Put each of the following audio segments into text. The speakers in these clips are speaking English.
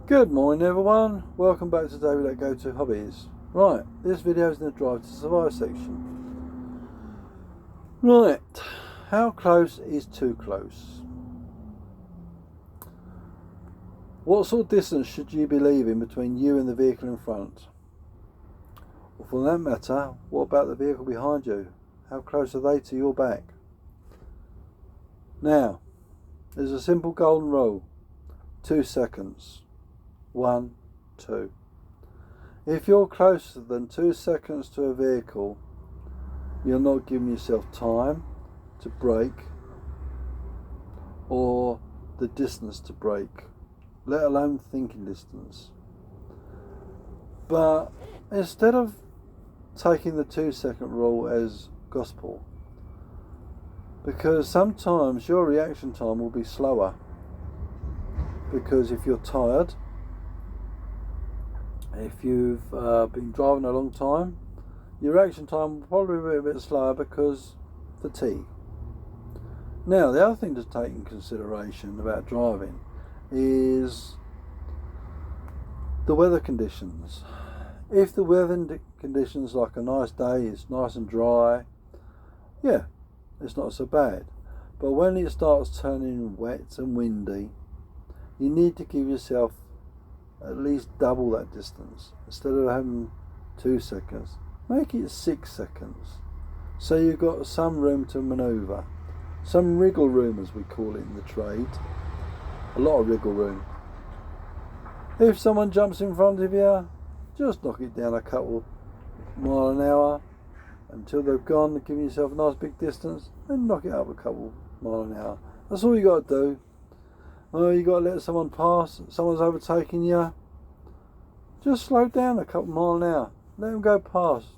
Good morning everyone, welcome back to David at Go To Hobbies. Right, this video is in the Drive to Survive section. Right, how close is too close? What sort of distance should you be leaving between you and the vehicle in front? Or for that matter, what about the vehicle behind you? How close are they to your back? Now, there's a simple golden rule. 2 seconds. 1, 2. If you're closer than 2 seconds to a vehicle, you're not giving yourself time to brake or the distance to brake, let alone thinking distance. But instead of taking the 2 second rule as gospel, because sometimes your reaction time will be slower, because if you're tired, if you've been driving a long time, your reaction time will probably be a bit slower because fatigue. Now, the other thing to take in consideration about driving is the weather conditions. If the weather conditions, like a nice day, it's nice and dry, yeah, it's not so bad. But when it starts turning wet and windy, you need to give yourself at least double that distance. Instead of having 2 seconds, make it 6 seconds. So you've got some room to manoeuvre. Some wriggle room, as we call it in the trade. A lot of wriggle room. If someone jumps in front of you, just knock it down a couple mile an hour until they've gone, giving yourself a nice big distance, and knock it up a couple mile an hour. That's all you got to do. Oh, you got to let someone pass, someone's overtaking you, just slow down a couple mile an hour, let them go past,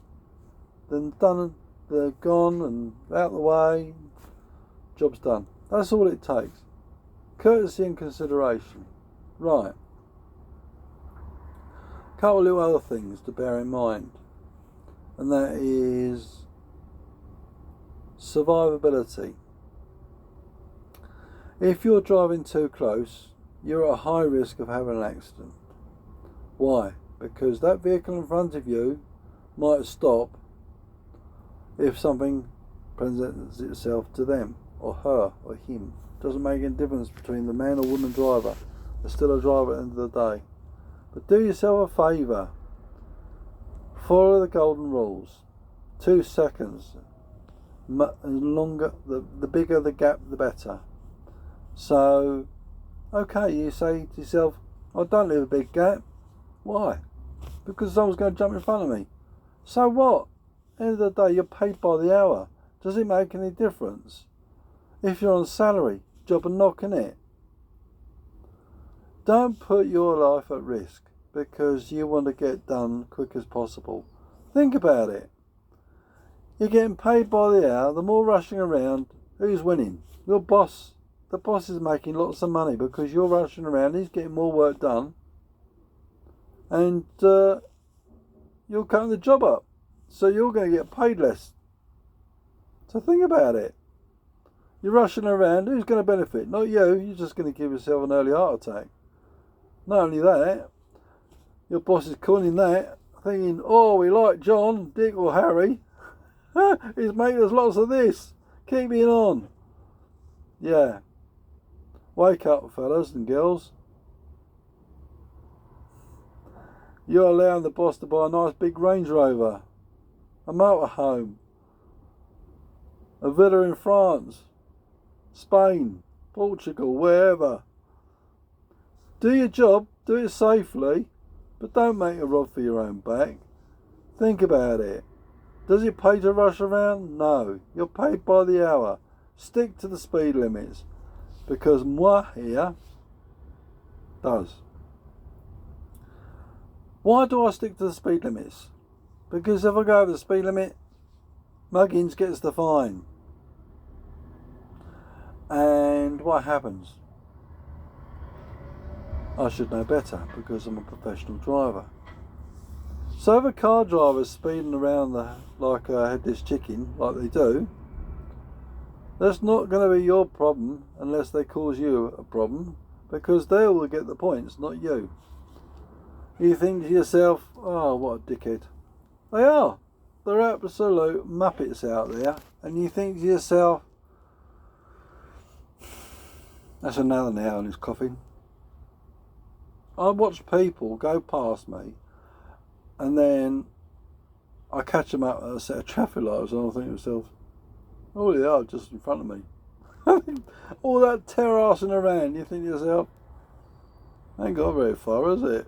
then done, they're gone and out the way, job's done. That's all it takes. Courtesy and consideration. Right, a couple of little other things to bear in mind, and that is survivability. If you're driving too close, you're at a high risk of having an accident. Why? Because that vehicle in front of you might stop if something presents itself to them, or her, or him. Doesn't make any difference between the man or woman driver. They're still a driver at the end of the day. But do yourself a favour. Follow the golden rules. 2 seconds. Longer, the bigger the gap, the better. So, okay, you say to yourself, I don't leave a big gap. Why? Because someone's going to jump in front of me. So what? End of the day, you're paid by the hour. Does it make any difference? If you're on salary, job and knock, innit? Don't put your life at risk because you want to get done quick as possible. Think about it. You're getting paid by the hour. The more rushing around, who's winning? Your boss. The boss is making lots of money because you're rushing around, he's getting more work done, and you're cutting the job up, so you're going to get paid less. So think about it. You're rushing around, who's going to benefit? Not you, you're just going to give yourself an early heart attack. Not only that, your boss is calling that, thinking, oh, we like John, Dick or Harry, he's making us lots of this, keep it on. Yeah. Wake up, fellas and girls. You're allowing the boss to buy a nice big Range Rover, a motorhome, a villa in France, Spain, Portugal, wherever. Do your job, do it safely, but don't make a rod for your own back. Think about it. Does it pay to rush around? No. You're paid by the hour. Stick to the speed limits. Because moi here does. Why do I stick to the speed limits? Because if I go over the speed limit, Muggins gets the fine. And what happens? I should know better because I'm a professional driver. So if a car driver's speeding around like a headless chicken, like they do, That's not going to be your problem unless they cause you a problem, because they will get the points, not you. You think to yourself, oh, what a dickhead. They are. They're absolute muppets out there. And you think to yourself, that's another nail in his coffin. I watch people go past me and then I catch them up at a set of traffic lights and I think to myself, oh, they are just in front of me. All that terrassing around, you think to yourself, ain't got very far, has it?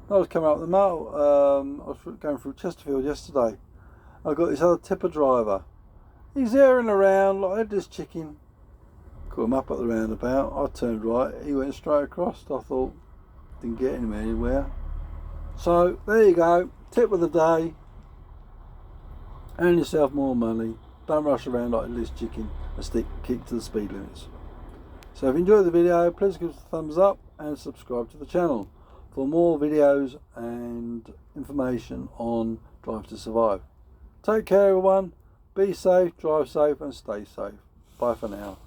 I was coming up the moat, I was going through Chesterfield yesterday. I got this other tipper driver. He's airing around like this chicken. Got him up at the roundabout. I turned right, he went straight across. I thought, didn't get him anywhere. So there you go, tip of the day. Earn yourself more money. Don't rush around like this chicken and keep to the speed limits. So if you enjoyed the video, please give us a thumbs up and subscribe to the channel for more videos and information on Drive to Survive. Take care everyone, be safe, drive safe and stay safe. Bye for now.